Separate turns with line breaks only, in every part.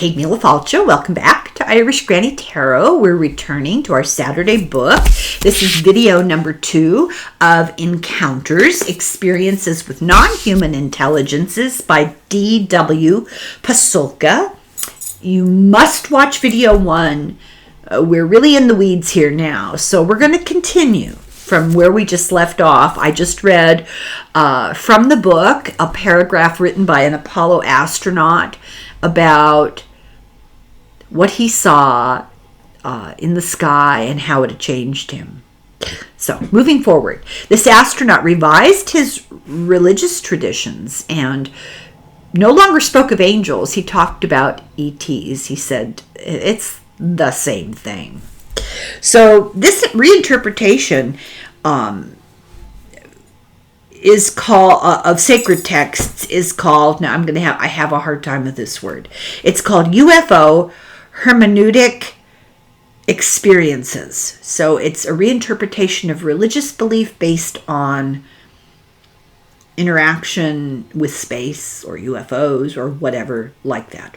Kate Falcha. Welcome back to Irish Granny Tarot. We're returning to our Saturday book. This is video number 2 of Encounters, Experiences with Non-Human Intelligences by D.W. Pasulka. You must watch video 1. We're really in the weeds here now, so we're going to continue from where we just left off. I just read from the book a paragraph written by an Apollo astronaut about what he saw in the sky and how it had changed him. So, moving forward, this astronaut revised his religious traditions and no longer spoke of angels. He talked about ETs. He said it's the same thing. So, this reinterpretation is called of sacred texts is called, now I have a hard time with this word. It's called UFO hermeneutic experiences. So it's a reinterpretation of religious belief based on interaction with space or UFOs or whatever like that.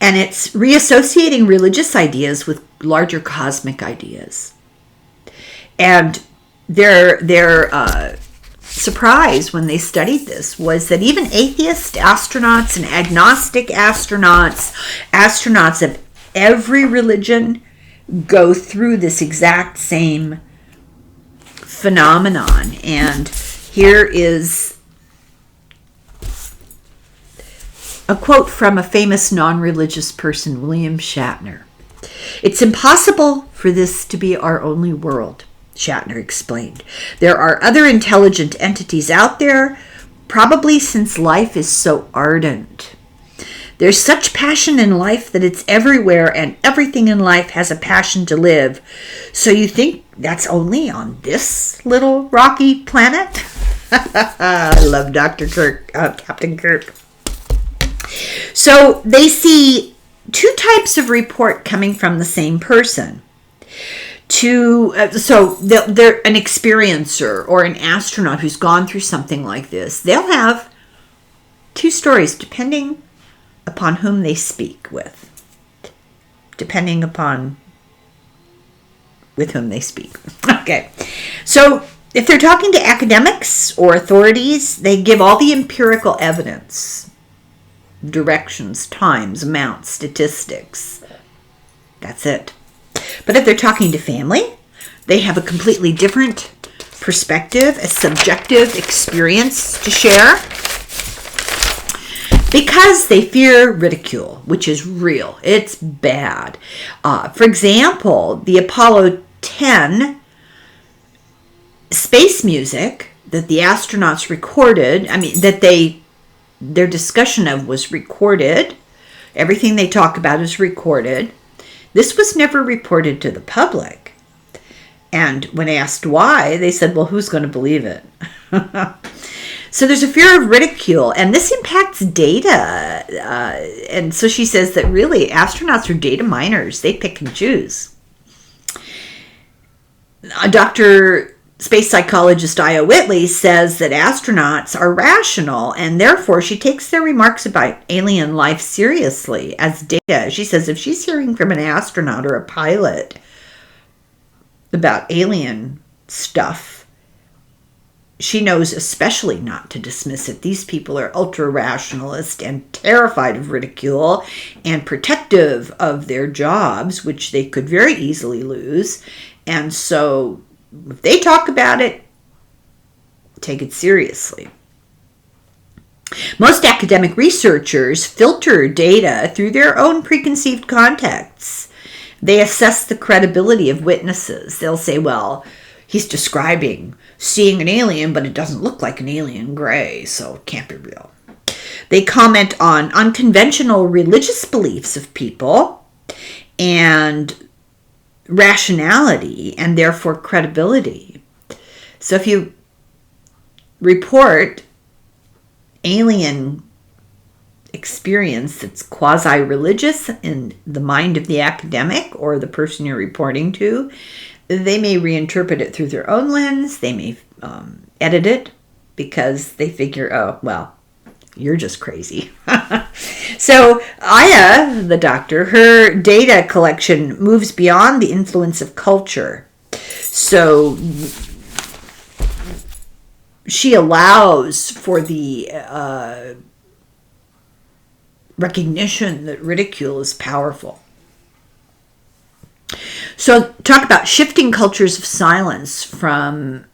And it's reassociating religious ideas with larger cosmic ideas. And their surprise when they studied this was that even atheist astronauts and agnostic astronauts of every religion go through this exact same phenomenon. And here is a quote from a famous non-religious person, William Shatner. "It's impossible for this to be our only world," Shatner explained. "There are other intelligent entities out there, probably since life is so ardent. There's such passion in life that it's everywhere, and everything in life has a passion to live. So you think that's only on this little rocky planet?" I love Captain Kirk. So they see 2 types of report coming from the same person. So they're an experiencer or an astronaut who's gone through something like this. They'll have 2 stories depending upon whom they speak with. Depending upon with whom they speak. Okay. So if they're talking to academics or authorities, they give all the empirical evidence. Directions, times, amounts, statistics. That's it. But if they're talking to family, they have a completely different perspective, a subjective experience to share, because they fear ridicule, which is real. It's bad. For example, the Apollo 10 space music that the astronauts recorded, their discussion of was recorded. Everything they talk about is recorded. This was never reported to the public. And when asked why, they said, well, who's going to believe it? So there's a fear of ridicule, and this impacts data. And so she says that really astronauts are data miners. They pick and choose. Dr. Space psychologist Aya Whitley says that astronauts are rational, and therefore she takes their remarks about alien life seriously as data. She says if she's hearing from an astronaut or a pilot about alien stuff, she knows especially not to dismiss it. These people are ultra-rationalist and terrified of ridicule and protective of their jobs, which they could very easily lose. And so if they talk about it, take it seriously. Most academic researchers filter data through their own preconceived contexts. They assess the credibility of witnesses. They'll say, well, he's describing seeing an alien, but it doesn't look like an alien gray, so it can't be real. They comment on unconventional religious beliefs of people and rationality and therefore credibility. So if you report alien experience that's quasi-religious in the mind of the academic or the person you're reporting to, they may reinterpret it through their own lens. They may edit it because they figure, oh, well, You're just crazy. So Aya, the doctor, her data collection moves beyond the influence of culture. So she allows for the recognition that ridicule is powerful. So talk about shifting cultures of silence from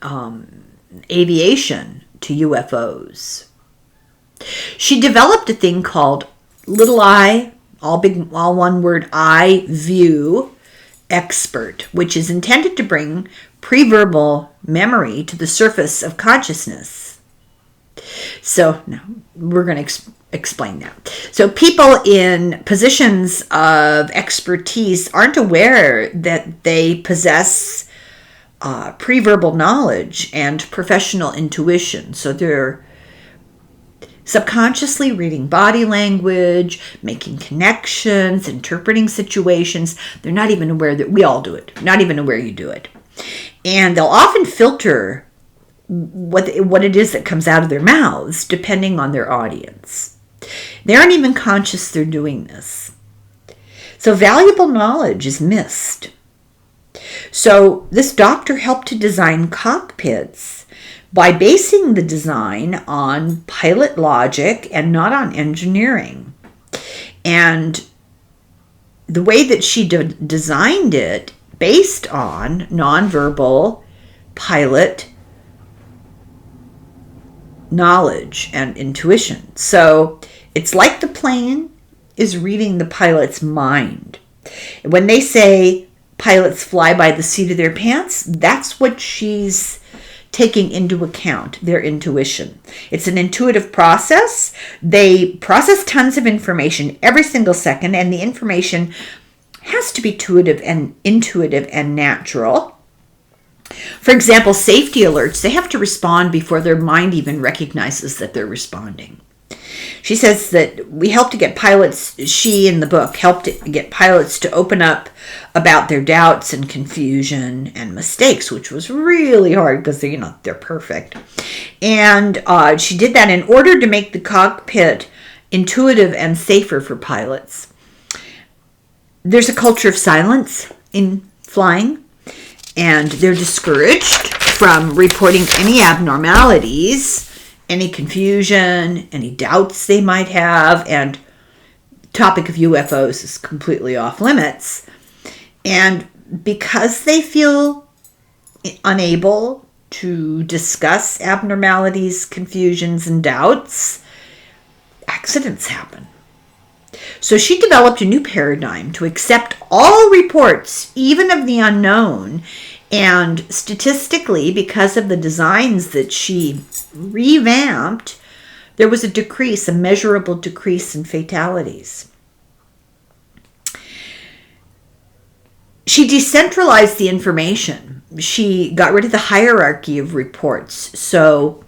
aviation to UFOs. She developed a thing called little I, all one word, I view expert, which is intended to bring pre-verbal memory to the surface of consciousness. So now we're going to explain that. So people in positions of expertise aren't aware that they possess pre-verbal knowledge and professional intuition. So they're subconsciously reading body language, making connections, interpreting situations. They're not even aware that we all do it. Not even aware you do it. And they'll often filter what it is that comes out of their mouths depending on their audience. They aren't even conscious they're doing this. So valuable knowledge is missed. So this doctor helped to design cockpits by basing the design on pilot logic and not on engineering. And the way that she designed it based on nonverbal pilot knowledge and intuition. So it's like the plane is reading the pilot's mind. When they say pilots fly by the seat of their pants, that's what she's taking into account, their intuition. It's an intuitive process. They process tons of information every single second, and the information has to be intuitive and natural. For example, safety alerts, they have to respond before their mind even recognizes that they're responding. She says that we helped to get pilots, she in the book helped to get pilots to open up about their doubts and confusion and mistakes, which was really hard because they're perfect. And she did that in order to make the cockpit intuitive and safer for pilots. There's a culture of silence in flying, and they're discouraged from reporting any abnormalities, any confusion, any doubts they might have, and topic of UFOs is completely off limits. And because they feel unable to discuss abnormalities, confusions, and doubts, accidents happen. So she developed a new paradigm to accept all reports, even of the unknown. And statistically, because of the designs that she revamped, there was a measurable decrease in fatalities. She decentralized the information. She got rid of the hierarchy of reports. So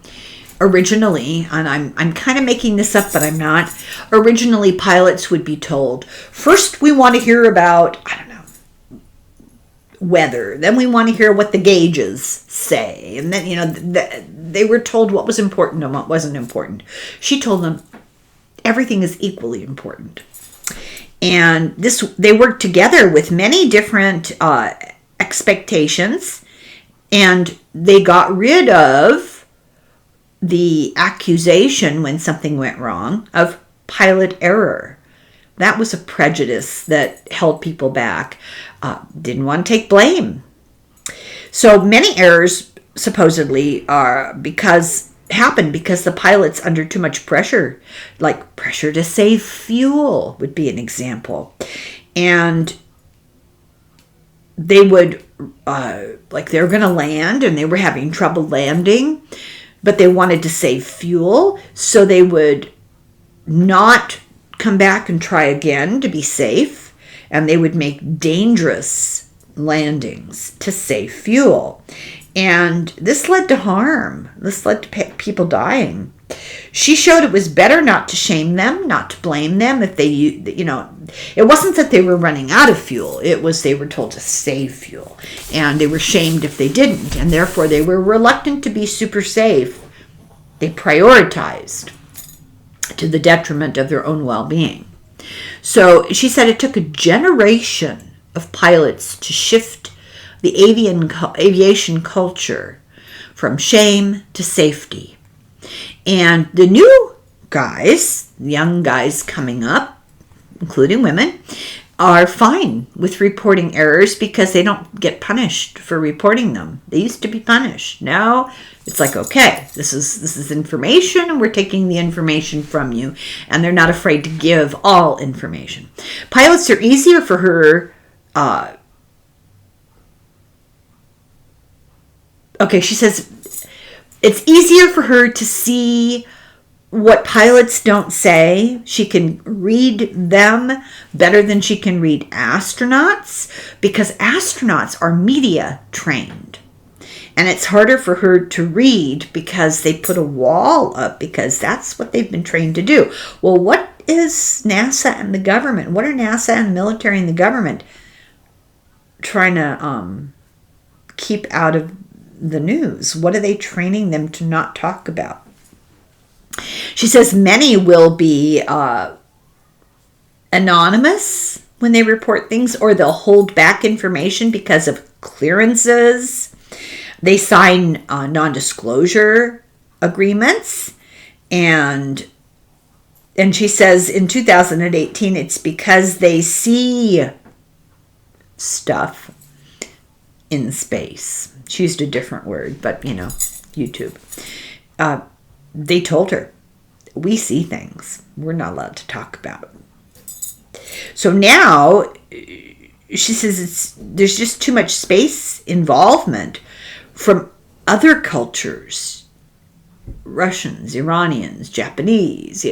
originally, and I'm kind of making this up, but I'm not. Originally, pilots would be told, first we want to hear about, weather. Then we want to hear what the gauges say. And then, they were told what was important and what wasn't important. She told them everything is equally important. And they worked together with many different expectations, and they got rid of the accusation when something went wrong of pilot error. That was a prejudice that held people back. Didn't want to take blame. So many errors supposedly happened because the pilot's under too much pressure, like pressure to save fuel would be an example. And they would, they were going to land and they were having trouble landing, but they wanted to save fuel, so they would not come back and try again to be safe, and they would make dangerous landings to save fuel. And this led to harm. This led to people dying. She showed it was better not to shame them, not to blame them if they, it wasn't that they were running out of fuel. It was they were told to save fuel, and they were shamed if they didn't, and therefore they were reluctant to be super safe. They prioritized. to the detriment of their own well-being. So she said it took a generation of pilots to shift the aviation culture from shame to safety. And the new guys, young guys coming up, including women, are fine with reporting errors because they don't get punished for reporting them. They used to be punished. Now it's like, okay, this is information, and we're taking the information from you, and they're not afraid to give all information. Pilots are easier for her. She says it's easier for her to see what pilots don't say. She can read them better than she can read astronauts, because astronauts are media trained. And it's harder for her to read because they put a wall up, because that's what they've been trained to do. Well, what is NASA and the government? What are NASA and the military and the government trying to keep out of the news? What are they training them to not talk about? She says many will be anonymous when they report things, or they'll hold back information because of clearances. They sign non-disclosure agreements. And she says in 2018, it's because they see stuff in space. She used a different word, but YouTube. They told her, we see things we're not allowed to talk about. So now she says there's just too much space involvement from other cultures, Russians, Iranians, Japanese,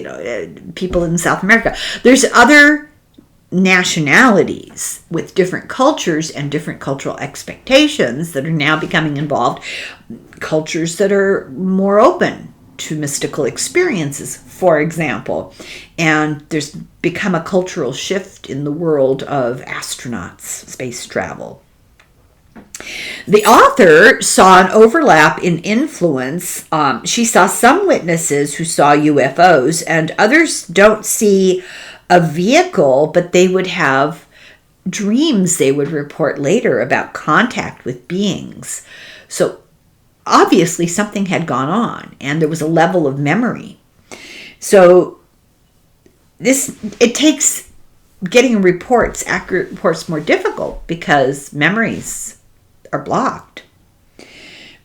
people in South America. There's other nationalities with different cultures and different cultural expectations that are now becoming involved, cultures that are more open to mystical experiences, for example. And there's become a cultural shift in the world of astronauts, space travel. The author saw an overlap in influence. She saw some witnesses who saw UFOs, and others don't see a vehicle, but they would have dreams they would report later about contact with beings. So obviously something had gone on, and there was a level of memory. So it takes getting reports, accurate reports, more difficult because memories are blocked.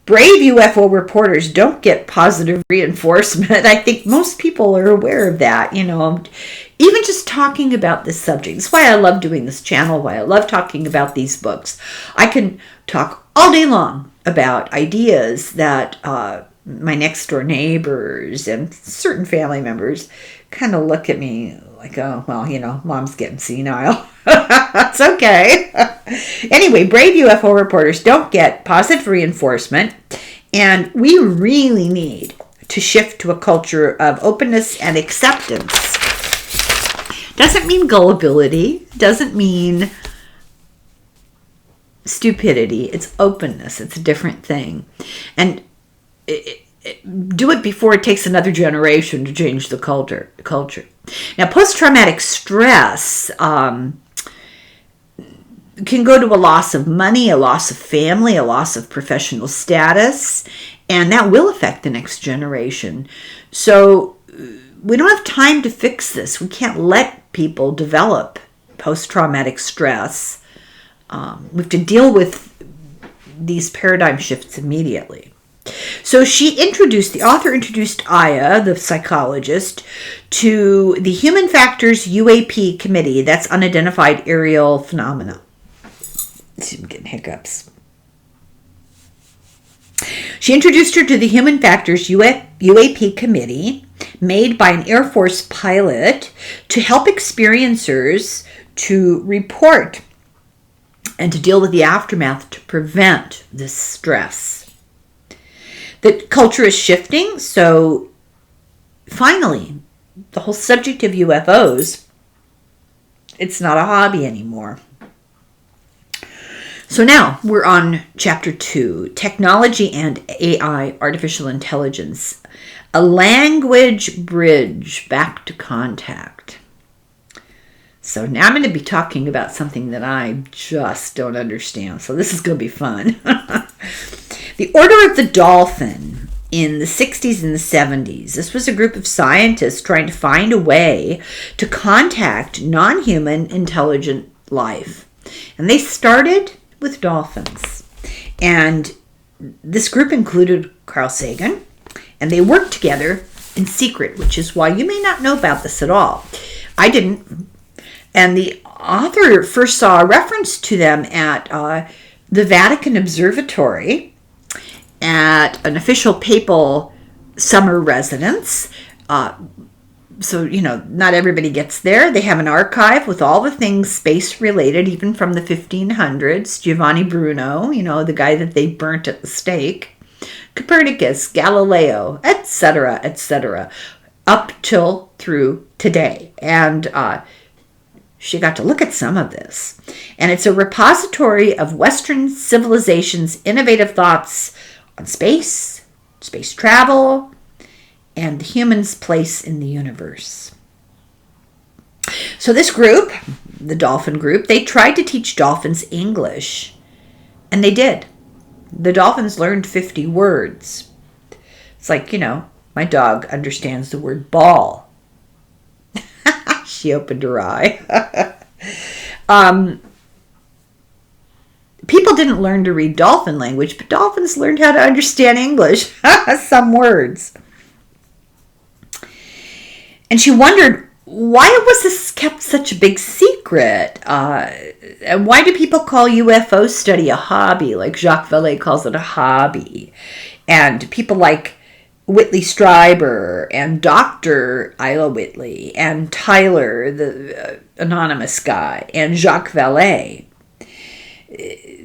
Brave UFO reporters don't get positive reinforcement. I think most people are aware of that, even just talking about this subject. That's why I love doing this channel, why I love talking about these books. I can talk all day long about ideas that my next door neighbors and certain family members kind of look at me like, oh, well, mom's getting senile. That's okay. Anyway, brave UFO reporters don't get positive reinforcement, and we really need to shift to a culture of openness and acceptance. Doesn't mean gullibility, doesn't mean stupidity. It's openness. It's a different thing. And do it before it takes another generation to change the culture. Now, post-traumatic stress can go to a loss of money, a loss of family, a loss of professional status, and that will affect the next generation. So we don't have time to fix this. We can't let people develop post-traumatic stress. We have to deal with these paradigm shifts immediately. So the author introduced Aya, the psychologist, to the Human Factors UAP Committee. That's Unidentified Aerial Phenomena. I'm getting hiccups. She introduced her to the Human Factors UAP Committee, made by an Air Force pilot, to help experiencers to report and to deal with the aftermath to prevent this stress. The culture is shifting, so finally, the whole subject of UFOs, it's not a hobby anymore. So now we're on chapter 2, Technology and AI, Artificial Intelligence. A language bridge back to contact. So now I'm going to be talking about something that I just don't understand. So this is going to be fun. The Order of the Dolphin in the 60s and the 70s. This was a group of scientists trying to find a way to contact non-human intelligent life. And they started with dolphins. And this group included Carl Sagan. And they worked together in secret, which is why you may not know about this at all. I didn't. And the author first saw a reference to them at the Vatican Observatory at an official papal summer residence. So, not everybody gets there. They have an archive with all the things space-related, even from the 1500s. Giovanni Bruno, the guy that they burnt at the stake. Copernicus, Galileo, etc., up till through today. And she got to look at some of this. And it's a repository of Western civilization's innovative thoughts on space travel, and the human's place in the universe. So this group, the dolphin group, they tried to teach dolphins English. And they did. The dolphins learned 50 words. It's like, my dog understands the word ball. She opened her eye. People didn't learn to read dolphin language, but dolphins learned how to understand English. Some words. And she wondered, why was this kept such a big secret? And why do people call UFO study a hobby? Like Jacques Vallée calls it a hobby. And people like Whitley Strieber and Dr. Ila Whitley and Tyler, the anonymous guy, and Jacques Vallée.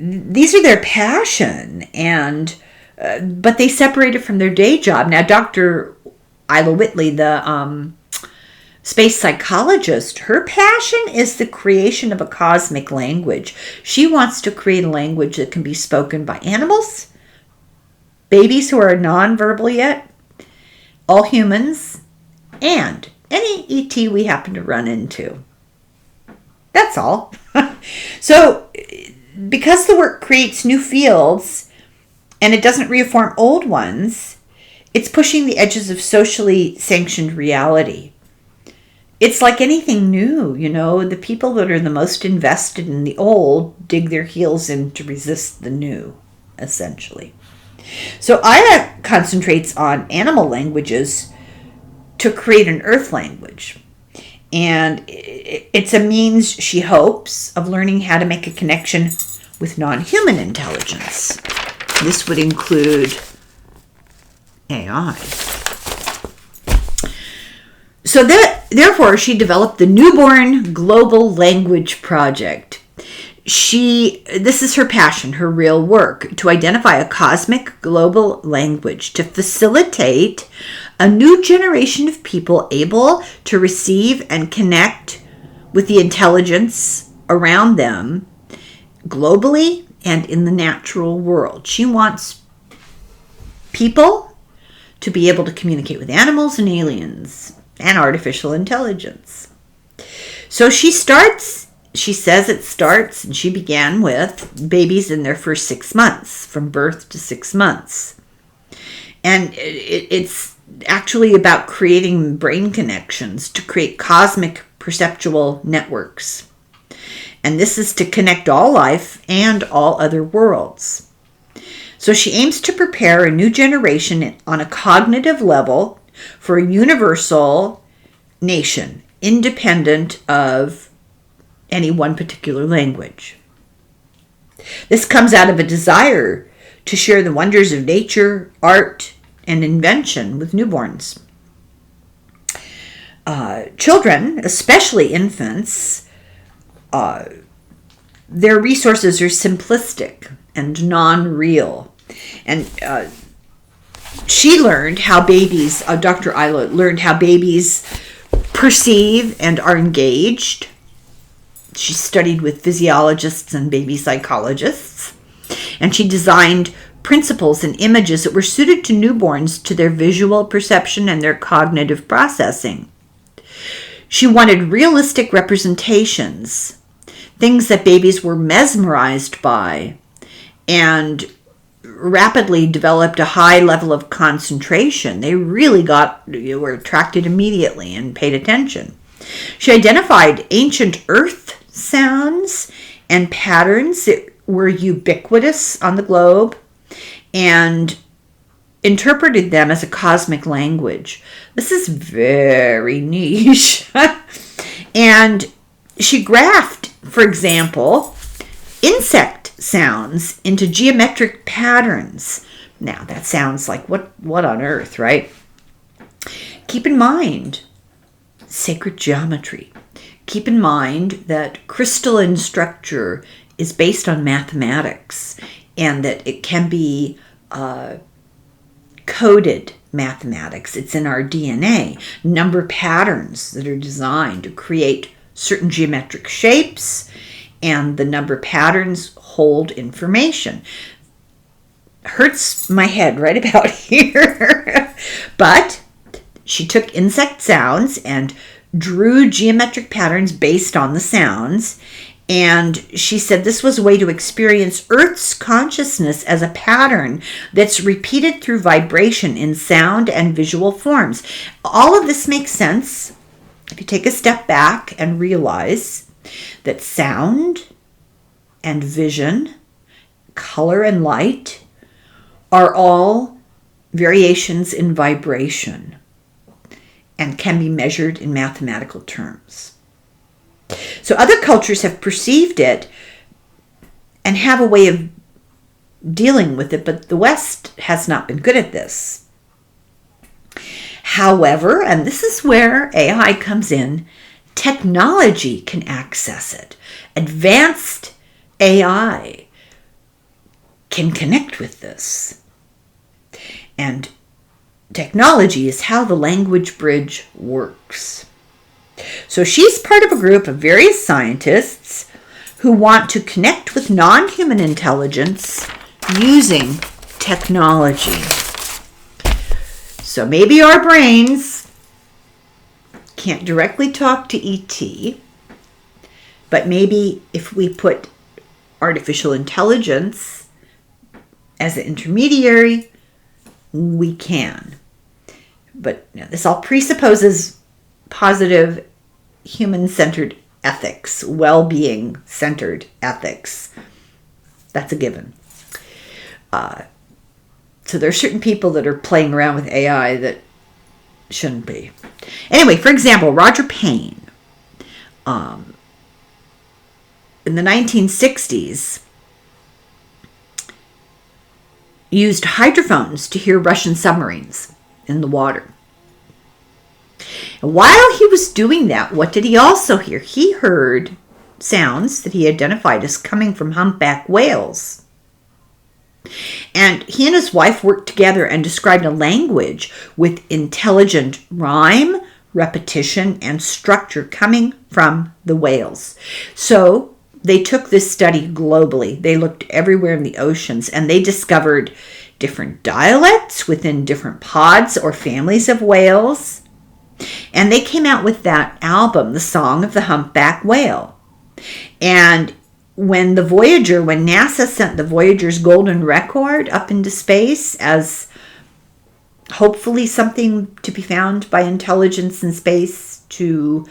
These are their passion, and but they separated from their day job. Now, Dr. Ila Whitley, the space psychologist, her passion is the creation of a cosmic language. She wants to create a language that can be spoken by animals, babies who are nonverbal yet, all humans, and any ET we happen to run into. That's all. So, because the work creates new fields and it doesn't reform old ones, it's pushing the edges of socially sanctioned reality. It's like anything new, the people that are the most invested in the old dig their heels in to resist the new, essentially. So Aya concentrates on animal languages to create an earth language. And it's a means, she hopes, of learning how to make a connection with non-human intelligence. This would include AI. So therefore, she developed the Newborn Global Language Project. This is her passion, her real work, to identify a cosmic global language to facilitate a new generation of people able to receive and connect with the intelligence around them globally and in the natural world. She wants people to be able to communicate with animals and aliens and artificial intelligence. So she says it starts, and she began with babies in their first 6 months, from birth to 6 months. And it's actually about creating brain connections to create cosmic perceptual networks. And this is to connect all life and all other worlds. So she aims to prepare a new generation on a cognitive level for a universal nation, independent of any one particular language. This comes out of a desire to share the wonders of nature, art, and invention with newborns. Children, especially infants, their resources are simplistic and non-real. And she learned how babies, Dr. Ila learned how babies perceive and are engaged. She studied with physiologists and baby psychologists. And she designed principles and images that were suited to newborns, to their visual perception and their cognitive processing. She wanted realistic representations, things that babies were mesmerized by, and rapidly developed a high level of concentration. They really were attracted immediately and paid attention. She identified ancient earth sounds and patterns that were ubiquitous on the globe and interpreted them as a cosmic language. This is very niche. And she graphed, for example, insect sounds into geometric patterns. Now, that sounds like what on earth, right? Keep in mind sacred geometry. Keep in mind that crystalline structure is based on mathematics, and that it can be coded mathematics. It's in our DNA. Number patterns that are designed to create certain geometric shapes, and the number patterns hold information. Hurts my head right about here. But she took insect sounds and drew geometric patterns based on the sounds. And she said this was a way to experience Earth's consciousness as a pattern that's repeated through vibration in sound and visual forms. All of this makes sense if you take a step back and realize that sound and vision, color and light, are all variations in vibration and can be measured in mathematical terms. So other cultures have perceived it and have a way of dealing with it, but the West has not been good at this. However, and this is where AI comes in, technology can access it. Advanced AI can connect with this. And technology is how the language bridge works. So she's part of a group of various scientists who want to connect with non-human intelligence using technology. So maybe our brains can't directly talk to ET, but maybe if we put artificial intelligence as an intermediary, we can. But this all presupposes positive human-centered ethics, well-being-centered ethics. That's a given. So there are certain people that are playing around with AI that shouldn't be. Anyway, for example, Roger Payne, in the 1960s, used hydrophones to hear Russian submarines in the water. And while he was doing that, what did he also hear? He heard sounds that he identified as coming from humpback whales. And he and his wife worked together and described a language with intelligent rhyme, repetition, and structure coming from the whales. So they took this study globally. They looked everywhere in the oceans, and they discovered different dialects within different pods or families of whales. And they came out with that album, The Song of the Humpback Whale. And when NASA sent the Voyager's golden record up into space as hopefully something to be found by intelligence in space to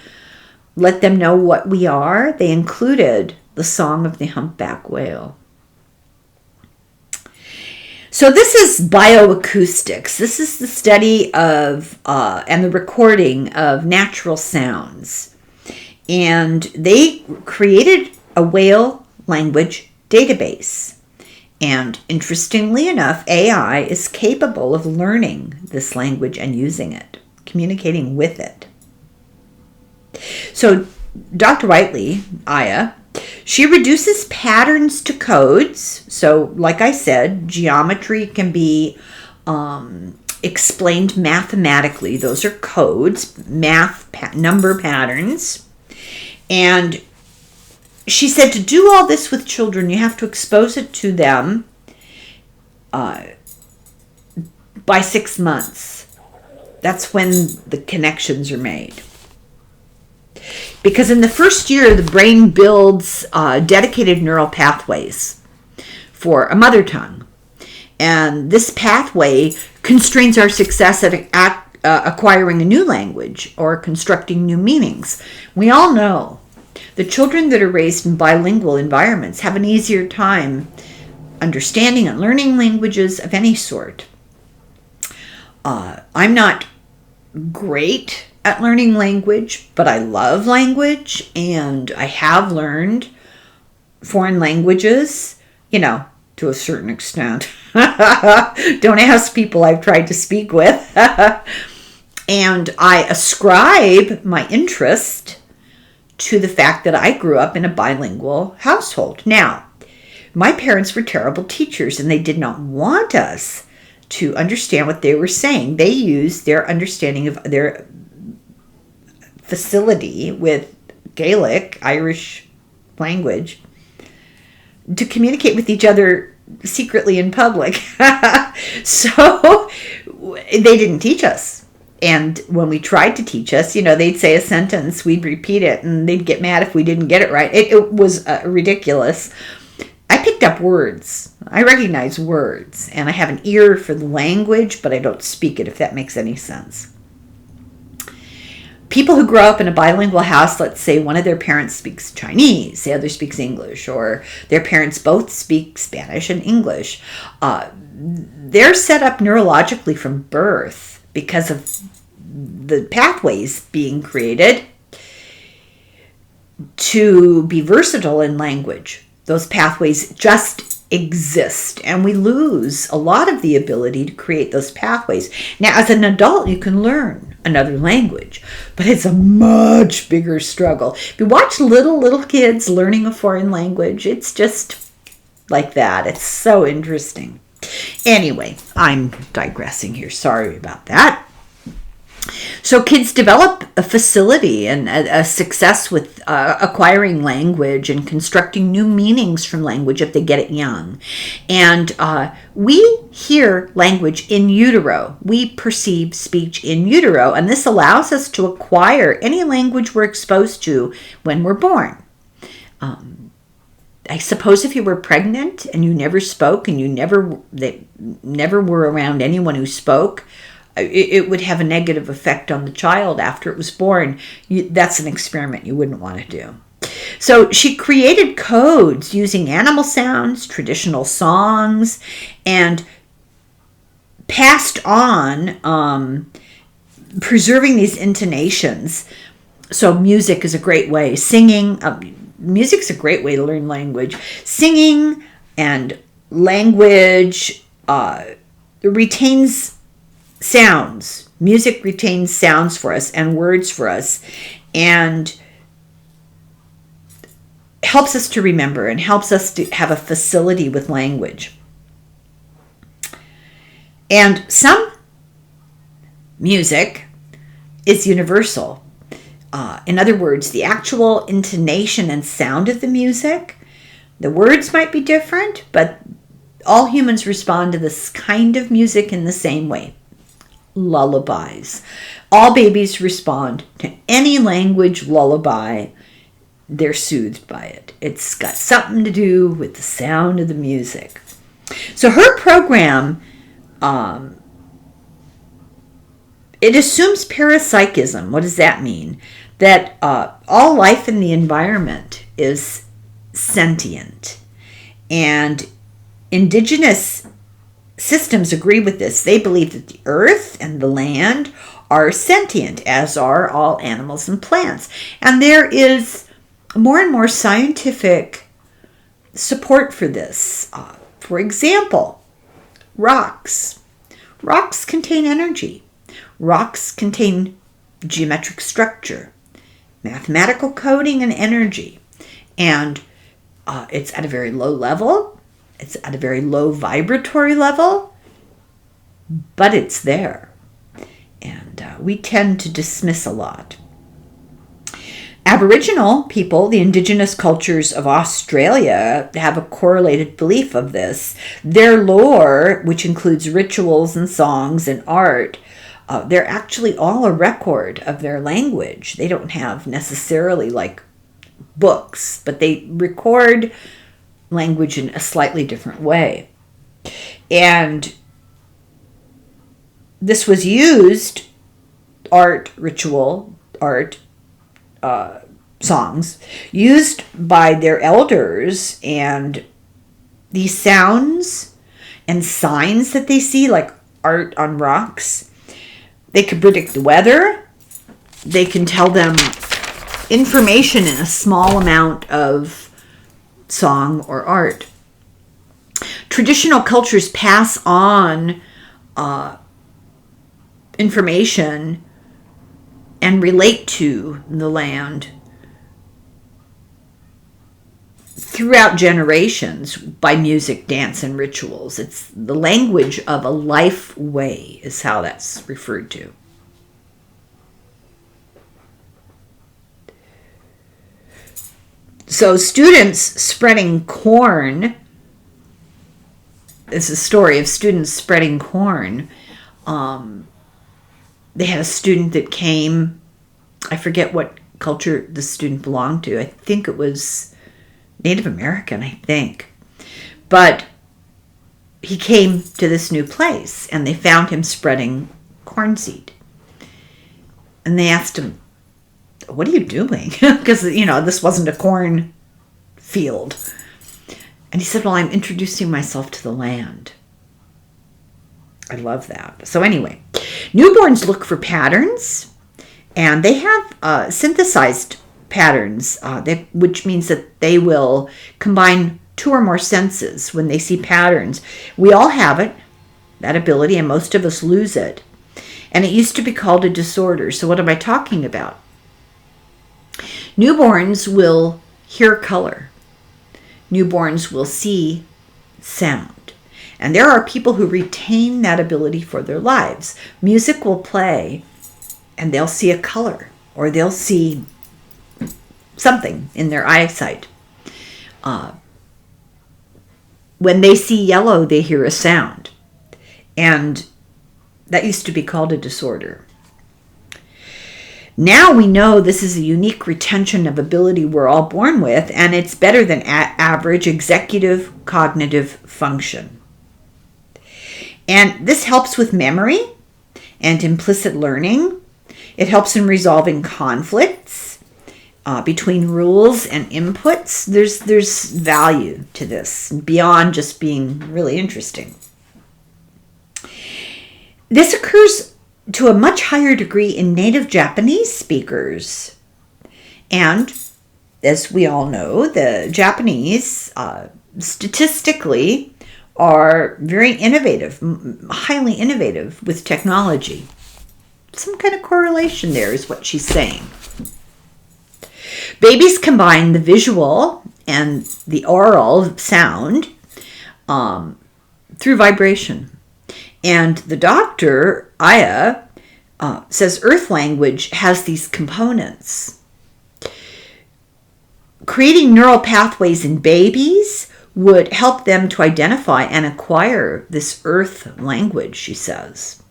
let them know what we are, they included the Song of the Humpback Whale. So this is bioacoustics. This is the study of and the recording of natural sounds. And they created a whale language database. And interestingly enough, AI is capable of learning this language and using it, communicating with it. So Dr. Whiteley, Aya, she reduces patterns to codes. So like I said, geometry can be explained mathematically. Those are codes, number patterns. And she said to do all this with children, you have to expose it to them by 6 months. That's when the connections are made. Because in the first year, the brain builds dedicated neural pathways for a mother tongue. And this pathway constrains our success at acquiring a new language or constructing new meanings. We all know the children that are raised in bilingual environments have an easier time understanding and learning languages of any sort. I'm not great at learning language, but I love language, and I have learned foreign languages, to a certain extent. Don't ask people I've tried to speak with. And I ascribe my interest to the fact that I grew up in a bilingual household. Now, my parents were terrible teachers, and they did not want us to understand what they were saying. They used their understanding of their facility with Gaelic, Irish language, to communicate with each other secretly in public. So they didn't teach us. And when we tried to teach us, they'd say a sentence, we'd repeat it, and they'd get mad if we didn't get it right. It was ridiculous. I picked up words. I recognize words, and I have an ear for the language, but I don't speak it, if that makes any sense. People who grow up in a bilingual house, let's say one of their parents speaks Chinese, the other speaks English, or their parents both speak Spanish and English, they're set up neurologically from birth because of the pathways being created to be versatile in language. Those pathways just exist, and we lose a lot of the ability to create those pathways. Now, as an adult, you can learn another language, but it's a much bigger struggle. If you watch little kids learning a foreign language, it's just like that. It's so interesting. Anyway, I'm digressing here. Sorry about that. So kids develop a facility and a success with acquiring language and constructing new meanings from language if they get it young. And we hear language in utero. We perceive speech in utero, and this allows us to acquire any language we're exposed to when we're born. I suppose if you were pregnant and you never spoke and you never were around anyone who spoke, it would have a negative effect on the child after it was born. That's an experiment you wouldn't want to do. So she created codes using animal sounds, traditional songs, and passed on preserving these intonations. So music is a great way. Singing, music's a great way to learn language. Singing and language retains sounds. Music retains sounds for us and words for us, and helps us to remember and helps us to have a facility with language. And some music is universal. In other words, the actual intonation and sound of the music, the words might be different, but all humans respond to this kind of music in the same way. Lullabies. All babies respond to any language lullaby. They're soothed by it. It's got something to do with the sound of the music. So her program, it assumes parapsychism. What does that mean? That all life in the environment is sentient. And indigenous systems agree with this. They believe that the earth and the land are sentient, as are all animals and plants. And there is more and more scientific support for this. For example, rocks. Rocks contain energy. Rocks contain geometric structure, mathematical coding, and energy. And it's at a very low level. It's at a very low vibratory level, but it's there. And we tend to dismiss a lot. Aboriginal people, the indigenous cultures of Australia, have a correlated belief of this. Their lore, which includes rituals and songs and art, they're actually all a record of their language. They don't have necessarily like books, but they record language in a slightly different way. And this was used, songs, used by their elders, and these sounds and signs that they see, like art on rocks, they can predict the weather. They can tell them information in a small amount of song or art. Traditional cultures pass on information and relate to the land throughout generations by music, dance, and rituals. It's the language of a life way is how that's referred to. So students spreading corn, it's a story of students spreading corn. They had a student that came, I forget what culture the student belonged to. I think it was Native American, I think. But he came to this new place and they found him spreading corn seed. And they asked him, "What are you doing?" Because, this wasn't a corn field. And he said, "Well, I'm introducing myself to the land." I love that. So anyway, newborns look for patterns, and they have synthesized patterns, which means that they will combine two or more senses when they see patterns. We all have it, that ability, and most of us lose it. And it used to be called a disorder. So what am I talking about? Newborns will hear color. Newborns will see sound. And there are people who retain that ability for their lives. Music will play and they'll see a color or they'll see something in their eyesight. When they see yellow, they hear a sound. And that used to be called a disorder. Now we know this is a unique retention of ability we're all born with, and it's better than average executive cognitive function. And this helps with memory and implicit learning. It helps in resolving conflicts between rules and inputs. There's value to this beyond just being really interesting. This occurs to a much higher degree in native Japanese speakers. And as we all know, the Japanese statistically are very innovative, highly innovative with technology. Some kind of correlation there is what she's saying. Babies combine the visual and the oral sound through vibration. And the doctor, Aya, says Earth language has these components. Creating neural pathways in babies would help them to identify and acquire this Earth language, she says.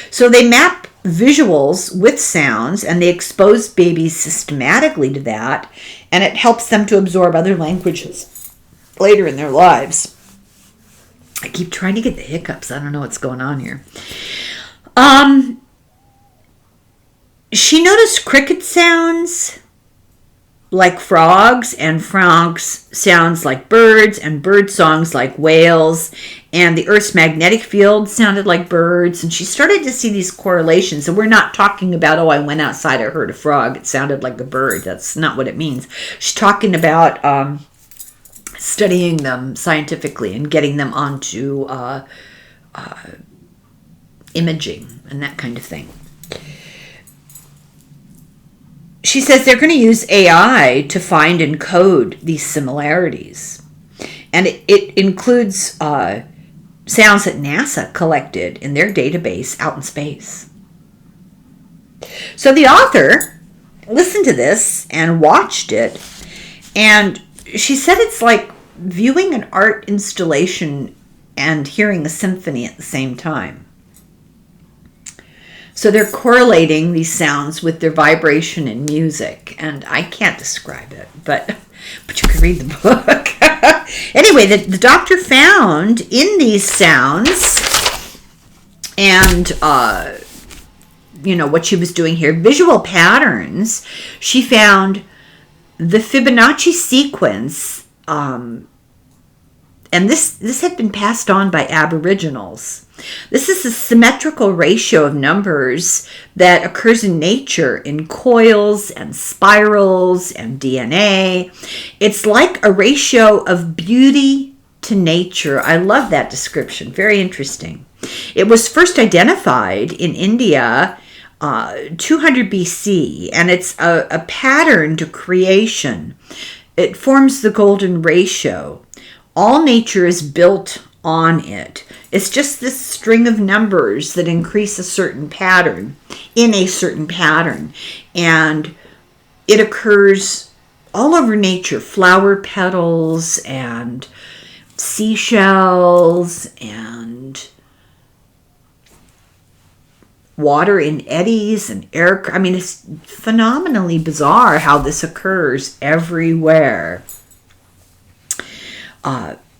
So they map visuals with sounds and they expose babies systematically to that, and it helps them to absorb other languages later in their lives. I keep trying to get the hiccups. I don't know what's going on here. She noticed cricket sounds like frogs, and frogs sounds like birds, and bird songs like whales, and the Earth's magnetic field sounded like birds. And she started to see these correlations. And we're not talking about, I went outside, I heard a frog, it sounded like a bird. That's not what it means. She's talking about studying them scientifically and getting them onto imaging and that kind of thing. She says they're going to use AI to find and code these similarities. And it includes sounds that NASA collected in their database out in space. So the author listened to this and watched it, and she said it's like viewing an art installation and hearing a symphony at the same time. So they're correlating these sounds with their vibration in music, and I can't describe it, but you can read the book. Anyway, the doctor found in these sounds and what she was doing here, visual patterns. She found the Fibonacci sequence, and this had been passed on by Aboriginals. This is a symmetrical ratio of numbers that occurs in nature in coils and spirals and DNA. It's like a ratio of beauty to nature. I love that description. Very interesting. It was first identified in India 200 BC, and it's a pattern to creation. It forms the golden ratio. All nature is built on it. It's just this string of numbers that increase a certain pattern in a certain pattern. And it occurs all over nature. Flower petals and seashells and water in eddies and air. I mean, it's phenomenally bizarre how this occurs everywhere.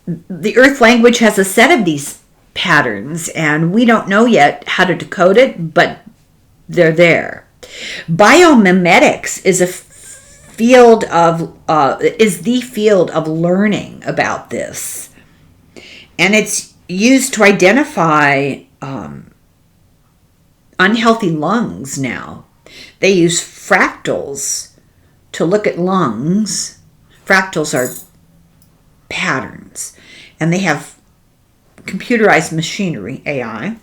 The Earth language has a set of these patterns, and we don't know yet how to decode it, but they're there. Biomimetics is the field of learning about this, and it's used to identify unhealthy lungs now. They use fractals to look at lungs. Fractals are patterns, and they have computerized machinery, AI,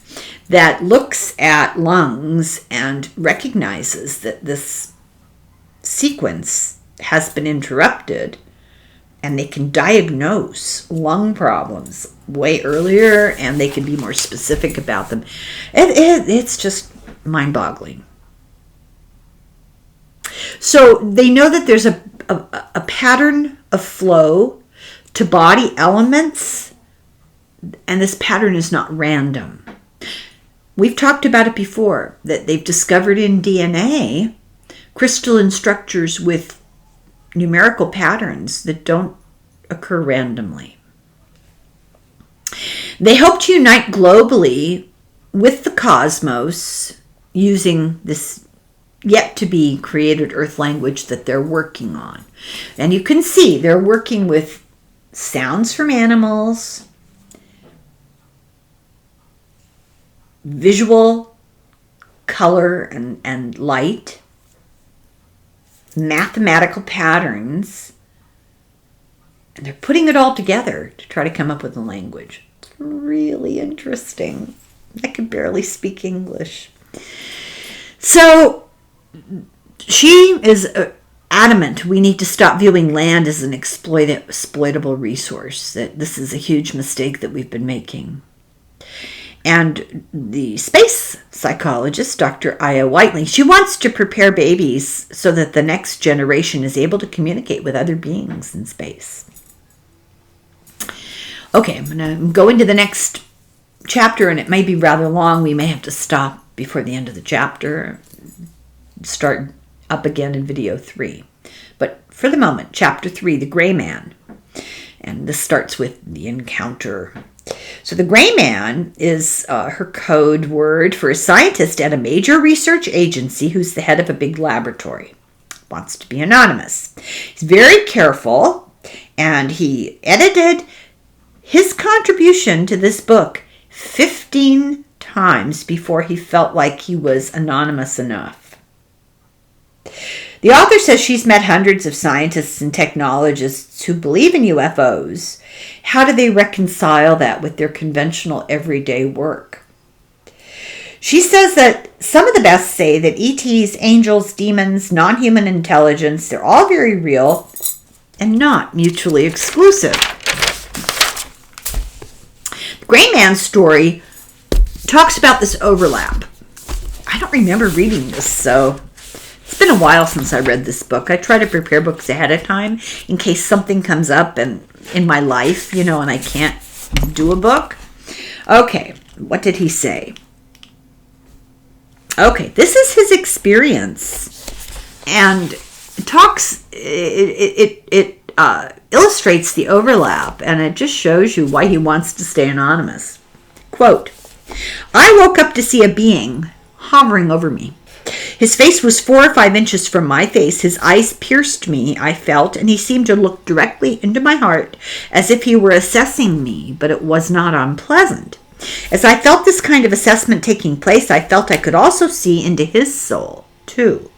that looks at lungs and recognizes that this sequence has been interrupted, and they can diagnose lung problems way earlier, and they can be more specific about them. It's just mind-boggling. So they know that there's a pattern of flow to body elements, and this pattern is not random. We've talked about it before, that they've discovered in DNA crystalline structures with numerical patterns that don't occur randomly. They hope to unite globally with the cosmos using this yet to be created Earth language that they're working on. And you can see they're working with sounds from animals, visual, color, and light, mathematical patterns, and they're putting it all together to try to come up with a language. It's really interesting. I could barely speak English. So she is adamant we need to stop viewing land as an exploitable resource, that this is a huge mistake that we've been making. And the space psychologist, Dr. Aya Whiteley, she wants to prepare babies so that the next generation is able to communicate with other beings in space. Okay, I'm going to go into the next chapter, and it may be rather long. We may have to stop before the end of the chapter, start up again in video 3. But for the moment, chapter 3, the greyman. And this starts with the encounter. So the greyman is her code word for a scientist at a major research agency who's the head of a big laboratory. Wants to be anonymous. He's very careful, and he edited his contribution to this book 15 times before he felt like he was anonymous enough. The author says she's met hundreds of scientists and technologists who believe in UFOs. How do they reconcile that with their conventional everyday work? She says that some of the best say that ETs, angels, demons, non-human intelligence, they're all very real and not mutually exclusive. The Greyman story talks about this overlap. I don't remember reading this, so it's It's been a while since I read this book. I try to prepare books ahead of time in case something comes up in my life, and I can't do a book. Okay, what did he say? Okay, this is his experience, and it illustrates the overlap, and it just shows you why he wants to stay anonymous. Quote, I woke up to see a being hovering over me. His face was 4 or 5 inches from my face. His eyes pierced me, I felt, and he seemed to look directly into my heart as if he were assessing me, but it was not unpleasant. As I felt this kind of assessment taking place, I felt I could also see into his soul, too.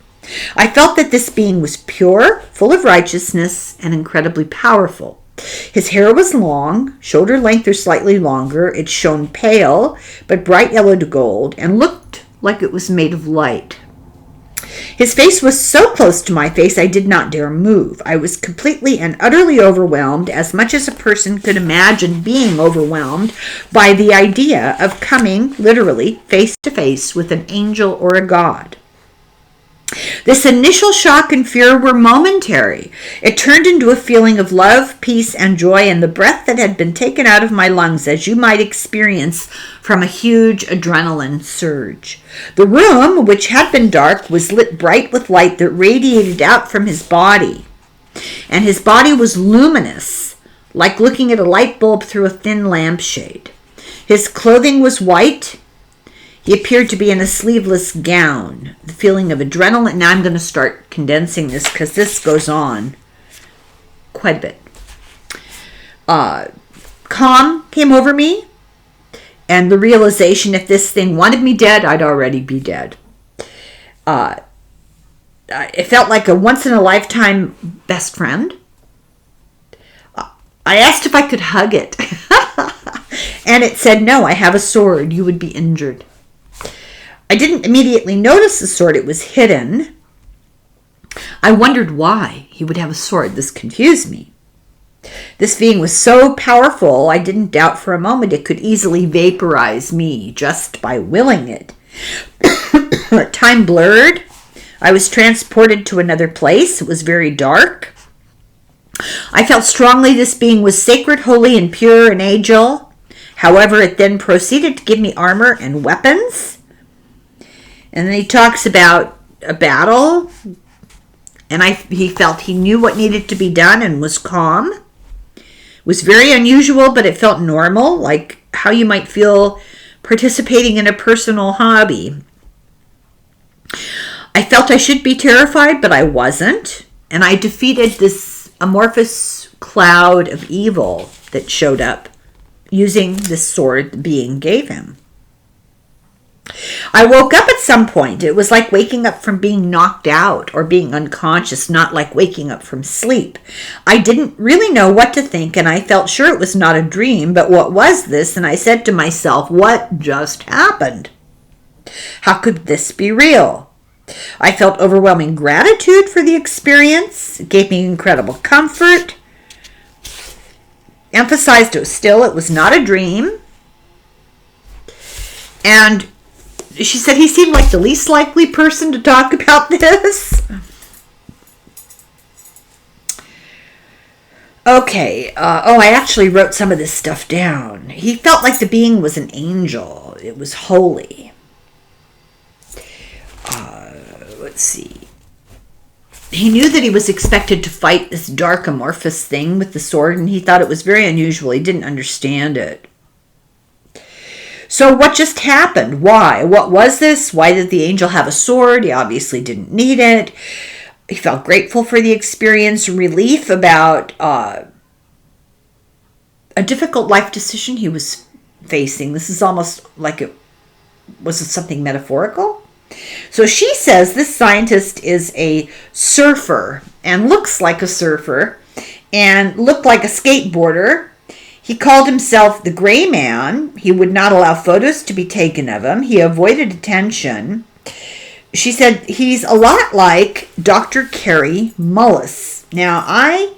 I felt that this being was pure, full of righteousness, and incredibly powerful. His hair was long, shoulder length or slightly longer. It shone pale, but bright yellow to gold, and looked like it was made of light. His face was so close to my face I did not dare move. I was completely and utterly overwhelmed, as much as a person could imagine being overwhelmed by the idea of coming, literally, face to face with an angel or a god. This initial shock and fear were momentary. It turned into a feeling of love, peace, and joy, and the breath that had been taken out of my lungs, as you might experience from a huge adrenaline surge. The room, which had been dark, was lit bright with light that radiated out from his body, and his body was luminous, like looking at a light bulb through a thin lampshade. His clothing was white. He appeared to be in a sleeveless gown. The feeling of adrenaline. Now I'm going to start condensing this because this goes on quite a bit. Calm came over me, and the realization if this thing wanted me dead, I'd already be dead. It felt like a once-in-a-lifetime best friend. I asked if I could hug it, and it said, no, I have a sword. You would be injured. I didn't immediately notice the sword. It was hidden. I wondered why he would have a sword. This confused me. This being was so powerful, I didn't doubt for a moment it could easily vaporize me just by willing it. Time blurred. I was transported to another place. It was very dark. I felt strongly this being was sacred, holy, and pure, an angel. However, it then proceeded to give me armor and weapons. And then he talks about a battle, and he felt he knew what needed to be done and was calm. It was very unusual, but it felt normal, like how you might feel participating in a personal hobby. I felt I should be terrified, but I wasn't, and I defeated this amorphous cloud of evil that showed up using this sword the being gave him. I woke up at some point. It was like waking up from being knocked out or being unconscious, not like waking up from sleep. I didn't really know what to think, and I felt sure it was not a dream, but what was this? And I said to myself, what just happened? How could this be real? I felt overwhelming gratitude for the experience. It gave me incredible comfort. Emphasized it was not a dream. And she said he seemed like the least likely person to talk about this. Okay. I actually wrote some of this stuff down. He felt like the being was an angel. It was holy. Let's see. He knew that he was expected to fight this dark amorphous thing with the sword, and he thought it was very unusual. He didn't understand it. So what just happened? Why? What was this? Why did the angel have a sword? He obviously didn't need it. He felt grateful for the experience, relief about a difficult life decision he was facing. This is almost like was something metaphorical. So she says this scientist is a surfer and looks like a surfer and looked like a skateboarder. He called himself the greyman. He would not allow photos to be taken of him. He avoided attention. She said he's a lot like Dr. Carrie Mullis. Now, I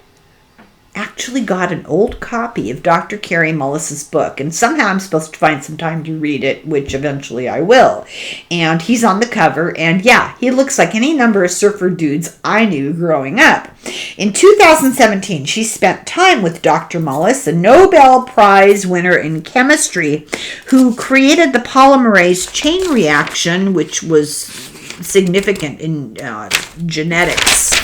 actually got an old copy of Dr. Carey Mullis's book, and somehow I'm supposed to find some time to read it, which eventually I will. And he's on the cover, and yeah, he looks like any number of surfer dudes I knew growing up. In 2017, she spent time with Dr. Mullis, a Nobel Prize winner in chemistry, who created the polymerase chain reaction, which was significant in genetics.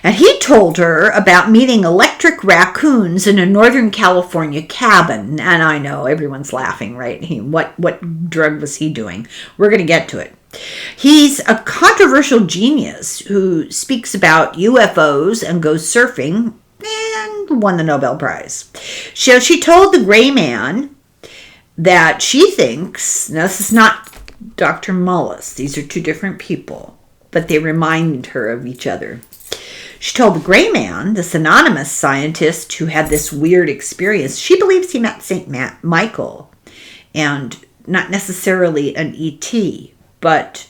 And he told her about meeting electric raccoons in a Northern California cabin. And I know everyone's laughing, right? What drug was he doing? We're going to get to it. He's a controversial genius who speaks about UFOs and goes surfing and won the Nobel Prize. So she told the greyman that she thinks, now this is not Dr. Mullis, these are two different people, but they remind her of each other. She told the greyman, this anonymous scientist who had this weird experience, she believes he met St. Michael, and not necessarily an ET, but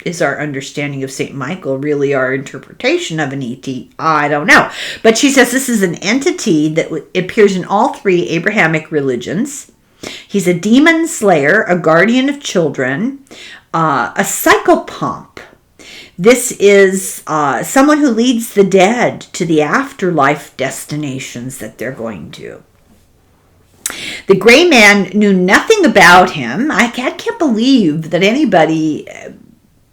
is our understanding of St. Michael really our interpretation of an ET? I don't know. But she says this is an entity that appears in all three Abrahamic religions. He's a demon slayer, a guardian of children, a psychopomp. This is someone who leads the dead to the afterlife destinations that they're going to. The gray man knew nothing about him. I can't believe that anybody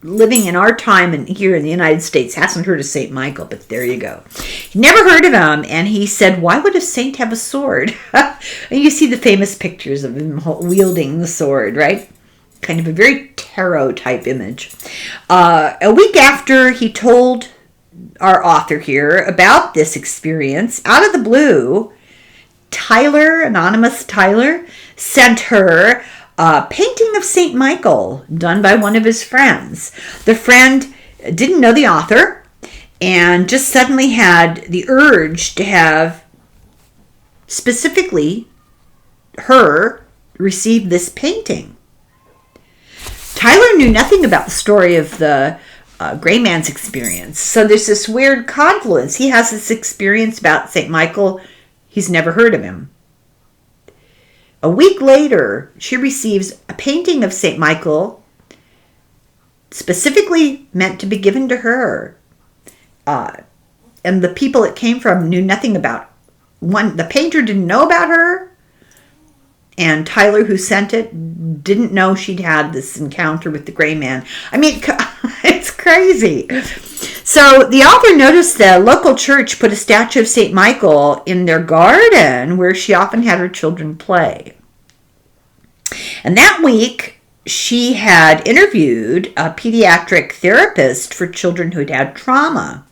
living in our time and here in the United States hasn't heard of St. Michael, but there you go. He never heard of him, and he said, why would a saint have a sword? And you see the famous pictures of him wielding the sword, right? Kind of a very tarot type image. A week after he told our author here about this experience, out of the blue, Tyler, anonymous Tyler, sent her a painting of St. Michael done by one of his friends. The friend didn't know the author and just suddenly had the urge to have specifically her receive this painting. Tyler knew nothing about the story of the gray man's experience. So there's this weird confluence. He has this experience about St. Michael. He's never heard of him. A week later, she receives a painting of St. Michael specifically meant to be given to her. And the people it came from knew nothing about. The painter didn't know about her. And Tyler, who sent it, didn't know she'd had this encounter with the gray man. I mean, it's crazy. So the author noticed the local church put a statue of St. Michael in their garden where she often had her children play. And that week, she had interviewed a pediatric therapist for children who'd had trauma.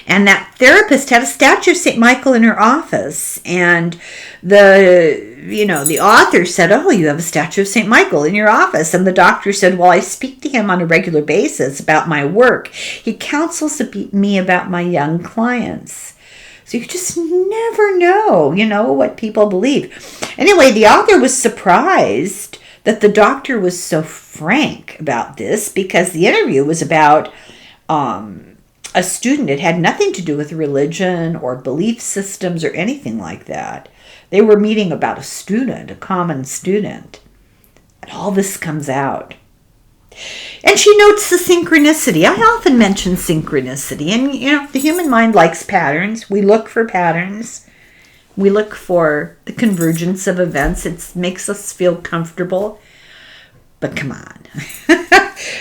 And that therapist had a statue of St. Michael in her office. And the author said, oh, you have a statue of St. Michael in your office. And the doctor said, well, I speak to him on a regular basis about my work. He counsels me about my young clients. So you just never know, what people believe. Anyway, the author was surprised that the doctor was so frank about this because the interview was about a student. It had nothing to do with religion or belief systems or anything like that. They were meeting about a student, a common student. And all this comes out. And she notes the synchronicity. I often mention synchronicity. And, the human mind likes patterns. We look for patterns. We look for the convergence of events. It makes us feel comfortable. But come on.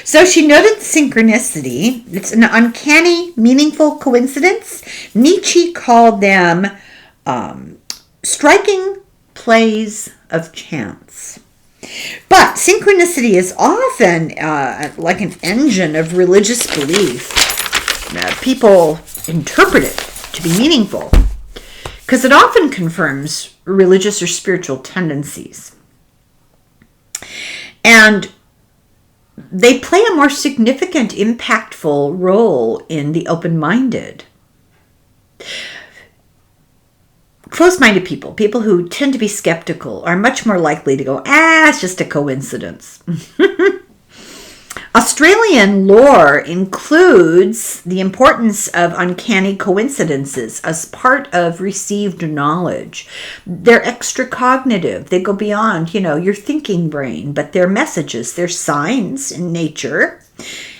So she noted the synchronicity. It's an uncanny, meaningful coincidence. Nietzsche called them striking plays of chance. But synchronicity is often like an engine of religious belief. People interpret it to be meaningful because it often confirms religious or spiritual tendencies. And they play a more significant, impactful role in the open-minded. Close-minded people who tend to be skeptical, are much more likely to go, it's just a coincidence. Australian lore includes the importance of uncanny coincidences as part of received knowledge. They're extracognitive. They go beyond, your thinking brain, but they're messages. They're signs in nature.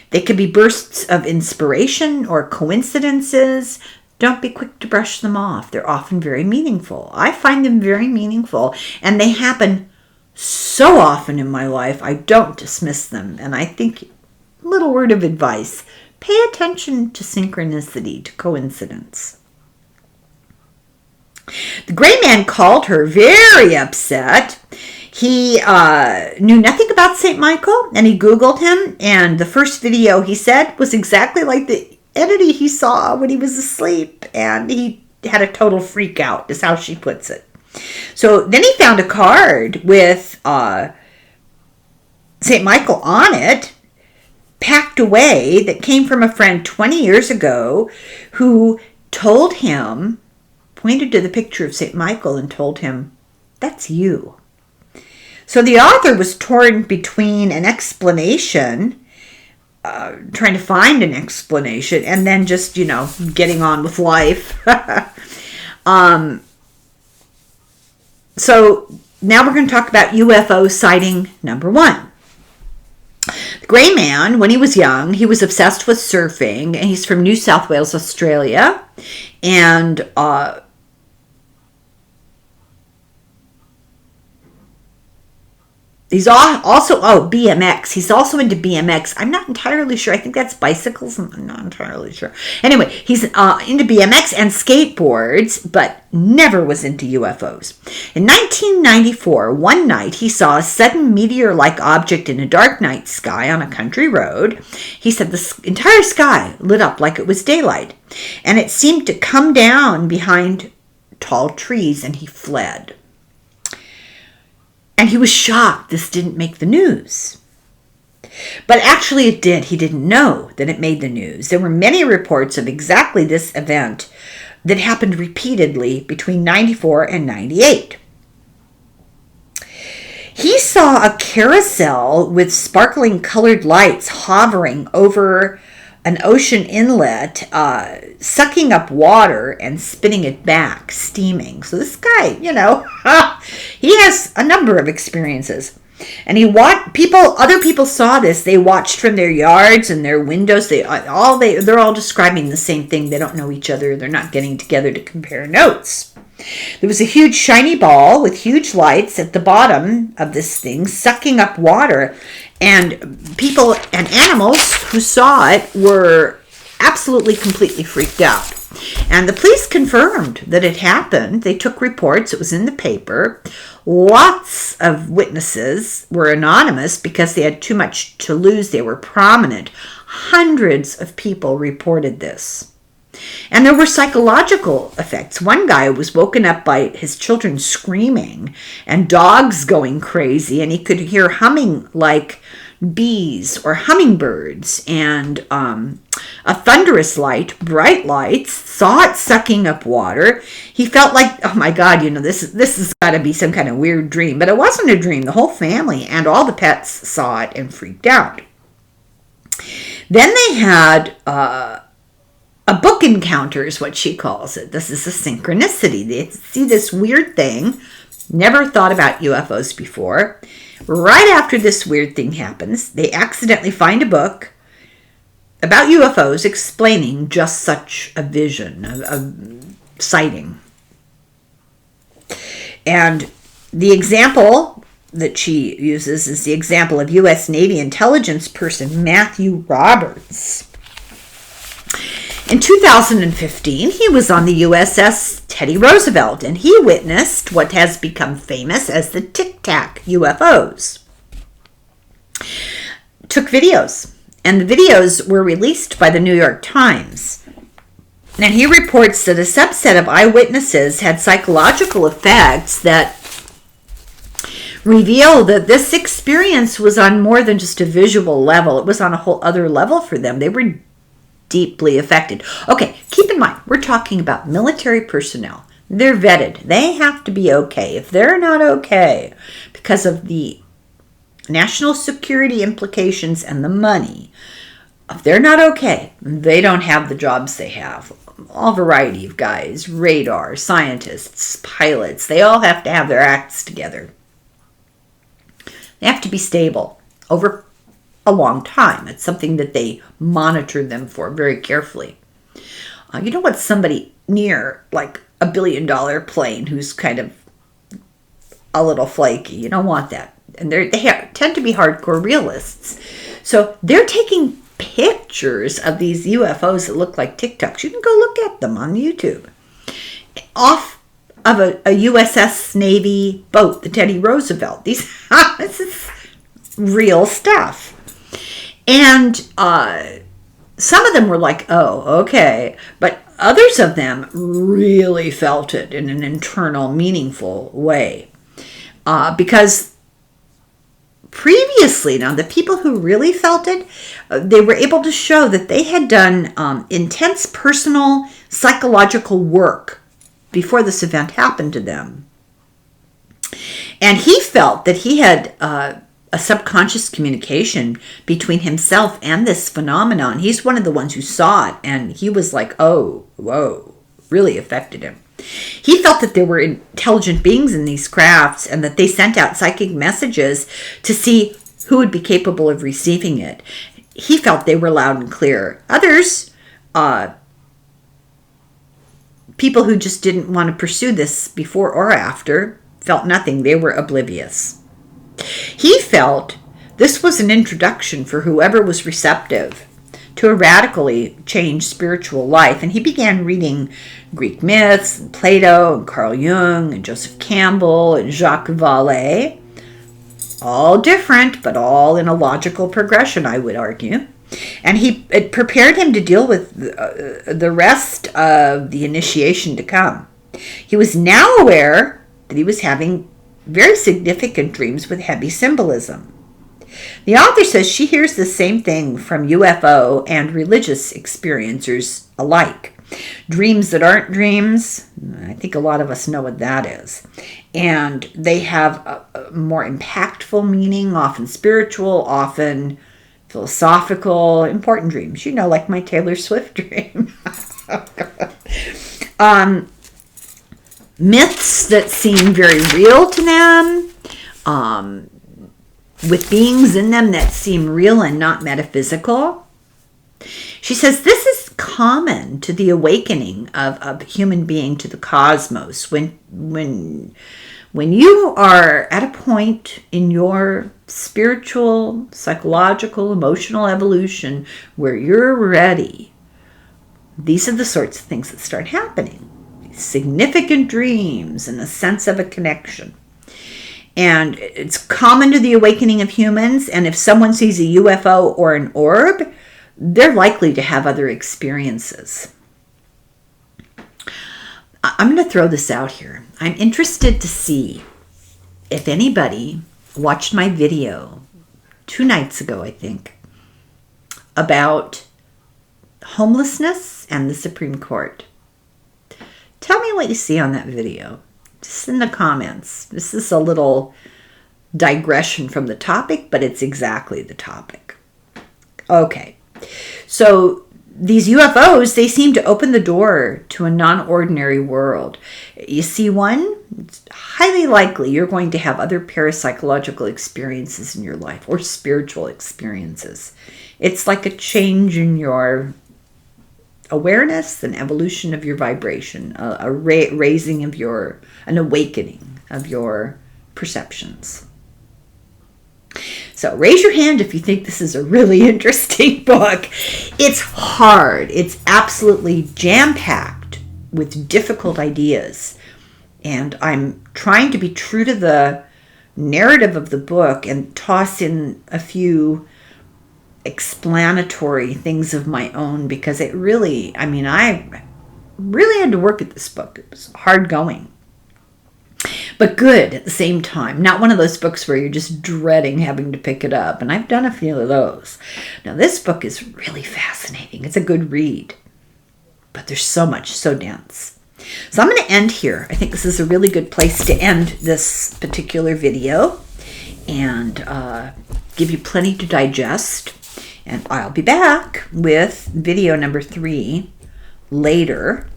They could be bursts of inspiration or coincidences. Don't be quick to brush them off. They're often very meaningful. I find them very meaningful, and they happen so often in my life. I don't dismiss them, and I think, little word of advice, pay attention to synchronicity, to coincidence. The gray man called her very upset. He knew nothing about St. Michael, and he Googled him, and the first video he said was exactly like the entity he saw when he was asleep, and he had a total freak out, is how she puts it. So then he found a card with St. Michael on it, packed away, that came from a friend 20 years ago who told him, pointed to the picture of St. Michael and told him, "That's you." So the author was torn between an explanation, trying to find an explanation, and then just, getting on with life. So now we're going to talk about UFO sighting number 1. The gray man, when he was young, he was obsessed with surfing, and he's from New South Wales, Australia. And he's also, BMX. He's also into BMX. I'm not entirely sure. I think that's bicycles. I'm not entirely sure. Anyway, he's into BMX and skateboards, but never was into UFOs. In 1994, one night, he saw a sudden meteor-like object in a dark night sky on a country road. He said the entire sky lit up like it was daylight, and it seemed to come down behind tall trees, and he fled. And he was shocked this didn't make the news. But actually it did. He didn't know that it made the news. There were many reports of exactly this event that happened repeatedly between 94 and 98. He saw a carousel with sparkling colored lights hovering over an ocean inlet, sucking up water and spitting it back, steaming. So this guy, he has a number of experiences. And other people saw this. They watched from their yards and their windows. They're all describing the same thing. They don't know each other. They're not getting together to compare notes. There was a huge shiny ball with huge lights at the bottom of this thing, sucking up water. And people and animals who saw it were absolutely, completely freaked out. And the police confirmed that it happened. They took reports. It was in the paper. Lots of witnesses were anonymous because they had too much to lose. They were prominent. Hundreds of people reported this. And there were psychological effects. One guy was woken up by his children screaming and dogs going crazy, and he could hear humming like bees or hummingbirds, and a thunderous light, bright lights, saw it sucking up water. He felt like, oh my God, this has got to be some kind of weird dream. But it wasn't a dream. The whole family and all the pets saw it and freaked out. Then they had a book encounter is what she calls it. This is a synchronicity. They see this weird thing, never thought about UFOs before. Right after this weird thing happens, they accidentally find a book about UFOs explaining just such a vision, a sighting. And the example that she uses is the example of U.S. Navy intelligence person Matthew Roberts. In 2015, he was on the USS Teddy Roosevelt, and he witnessed what has become famous as the Tic Tac UFOs. Took videos, and the videos were released by the New York Times. And he reports that a subset of eyewitnesses had psychological effects that reveal that this experience was on more than just a visual level. It was on a whole other level for them. They were deeply affected. Okay, keep in mind, we're talking about military personnel. They're vetted. They have to be okay. If they're not okay because of the national security implications and the money. If they're not okay, they don't have the jobs they have. All variety of guys, radar, scientists, pilots, they all have to have their acts together. They have to be stable over a long time. It's something that they monitor them for very carefully. You don't want somebody near like $1 billion plane who's kind of a little flaky. You don't want that. And they tend to be hardcore realists. So they're taking pictures of these UFOs that look like Tic Tacs. You can go look at them on YouTube. Off of a USS Navy boat, the Teddy Roosevelt. This is real stuff. And some of them were like, oh, okay. But others of them really felt it in an internal, meaningful way. Because previously, now the people who really felt it, they were able to show that they had done intense personal psychological work before this event happened to them. And he felt that he had a subconscious communication between himself and this phenomenon. He's one of the ones who saw it, and he was like, oh, whoa, really affected him. He felt that there were intelligent beings in these crafts and that they sent out psychic messages to see who would be capable of receiving it. He felt they were loud and clear. Others, people who just didn't want to pursue this before or after, felt nothing. They were oblivious. He felt this was an introduction for whoever was receptive to a radically changed spiritual life. And he began reading Greek myths, and Plato, and Carl Jung, and Joseph Campbell, and Jacques Vallée. All different, but all in a logical progression, I would argue. And it prepared him to deal with the rest of the initiation to come. He was now aware that he was having very significant dreams with heavy symbolism. The author says she hears the same thing from UFO and religious experiencers alike. Dreams that aren't dreams, I think a lot of us know what that is. And they have a more impactful meaning, often spiritual, often philosophical, important dreams. You know, like my Taylor Swift dream. Myths that seem very real to them, with beings in them that seem real and not metaphysical. She says this is common to the awakening of a human being to the cosmos. When you are at a point in your spiritual, psychological, emotional evolution where you're ready, these are the sorts of things that start happening. Significant dreams and a sense of a connection. And it's common to the awakening of humans. And if someone sees a UFO or an orb, they're likely to have other experiences. I'm going to throw this out here. I'm interested to see if anybody watched my video 2 nights ago, I think, about homelessness and the Supreme Court. Tell me what you see on that video. Just in the comments. This is a little digression from the topic, but it's exactly the topic. Okay. So these UFOs, they seem to open the door to a non-ordinary world. You see one? It's highly likely you're going to have other parapsychological experiences in your life or spiritual experiences. It's like a change in your awareness, an evolution of your vibration, a raising of an awakening of your perceptions. So raise your hand if you think this is a really interesting book. It's hard. It's absolutely jam-packed with difficult ideas. And I'm trying to be true to the narrative of the book and toss in a few explanatory things of my own, because I really had to work at this book. It was hard going, but good at the same time. Not one of those books where you're just dreading having to pick it up, and I've done a few of those. Now this book is really fascinating. It's a good read, but there's so much, so dense. So I'm going to end here. I think this is a really good place to end this particular video. and give you plenty to digest. And I'll be back with video number 3 later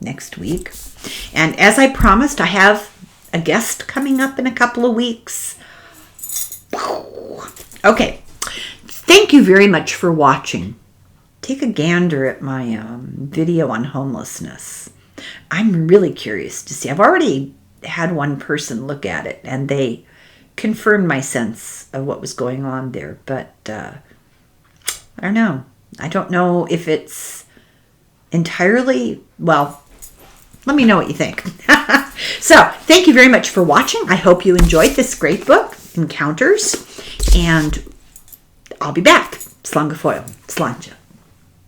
next week. And as I promised, I have a guest coming up in a couple of weeks. Okay. Thank you very much for watching. Take a gander at my video on homelessness. I'm really curious to see. I've already had one person look at it, and they confirmed my sense of what was going on there. But I don't know. I don't know if it's entirely, well, let me know what you think. So, thank you very much for watching. I hope you enjoyed this great book, Encounters, and I'll be back. Slanga foil. Slanja.